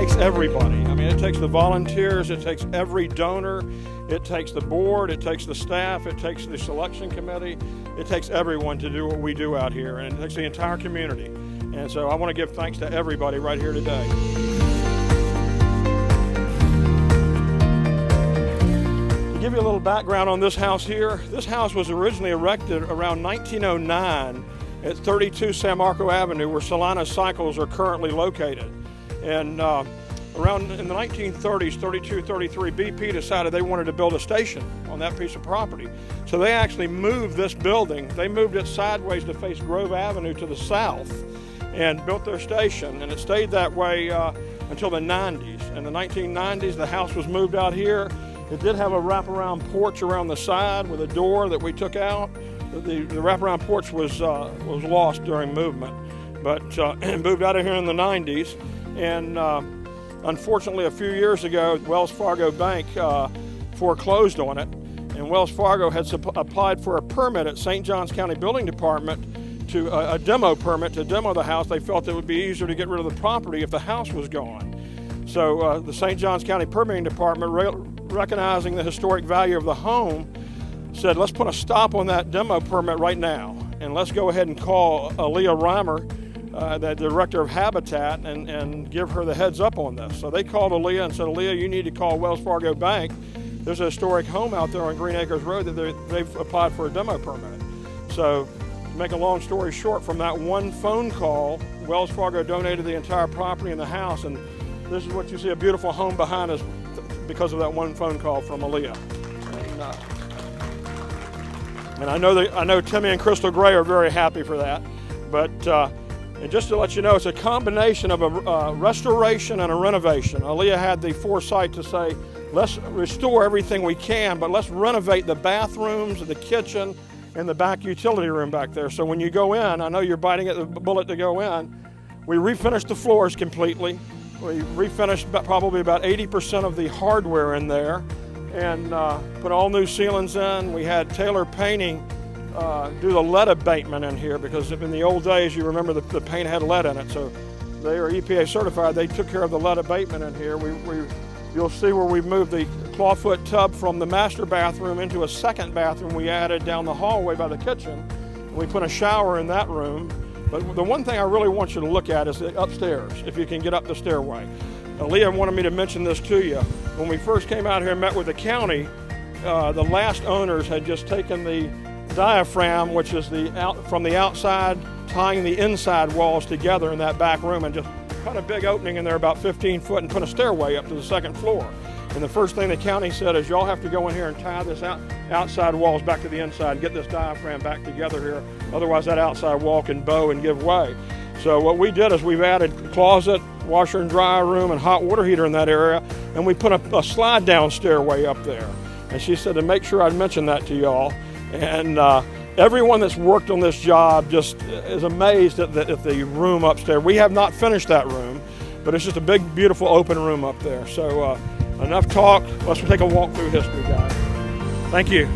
takes everybody. I mean, it takes the volunteers, it takes every donor, it takes the board, it takes the staff, it takes the selection committee, it takes everyone to do what we do out here, and it takes the entire community. And so I want to give thanks to everybody right here today. To give you a little background on this house here, this house was originally erected around 1909 at 32 San Marco Avenue, where Solana Cycles are currently located. And around in the 1930s, 32, 33, BP decided they wanted to build a station on that piece of property. So they actually moved this building. They moved it sideways to face Grove Avenue to the south and built their station. And it stayed that way until the 90s. In the 1990s, the house was moved out here. It did have a wraparound porch around the side with a door that we took out. The wraparound porch was lost during movement, but moved out of here in the 90s. And unfortunately, a few years ago, Wells Fargo Bank foreclosed on it, and Wells Fargo had applied for a permit at St. Johns County Building Department to a demo permit to demo the house. They felt it would be easier to get rid of the property if the house was gone. So the St. Johns County Permitting Department, recognizing the historic value of the home, said, let's put a stop on that demo permit right now, and let's go ahead and call Aaliyah Reimer, the director of Habitat, and give her the heads up on this. So they called Aaliyah and said, Aaliyah, you need to call Wells Fargo Bank. There's a historic home out there on Green Acres Road that they've applied for a demo permit. So to make a long story short, from that one phone call, Wells Fargo donated the entire property and the house, and this is what you see, a beautiful home behind us because of that one phone call from Aaliyah. And I know Timmy and Crystal Gray are very happy for that. But and just to let you know, it's a combination of a restoration and a renovation. Aaliyah had the foresight to say, let's restore everything we can, but let's renovate the bathrooms, the kitchen, and the back utility room back there. So when you go in, I know you're biting at the bullet to go in, we refinished the floors completely. We refinished probably about 80% of the hardware in there, and put all new ceilings in. We had Taylor Painting do the lead abatement in here, because in the old days, you remember the paint had lead in it, so they are EPA certified. They took care of the lead abatement in here. You'll see where we moved the clawfoot tub from the master bathroom into a second bathroom we added down the hallway by the kitchen. And we put a shower in that room. But the one thing I really want you to look at is the upstairs, if you can get up the stairway. Aaliyah wanted me to mention this to you. When we first came out here and met with the county, the last owners had just taken the diaphragm, which is from the outside, tying the inside walls together in that back room, and just cut a big opening in there about 15 foot and put a stairway up to the second floor. And the first thing the county said is, y'all have to go in here and tie this outside walls back to the inside and get this diaphragm back together here. Otherwise that outside wall can bow and give way. So what we did is we've added closet, washer and dryer room, and hot water heater in that area, and we put a slide down stairway up there. And she said to make sure I'd mention that to y'all. And everyone that's worked on this job just is amazed at the room upstairs. We have not finished that room, but it's just a big, beautiful open room up there. So enough talk, let's take a walk through history, guys. Thank you.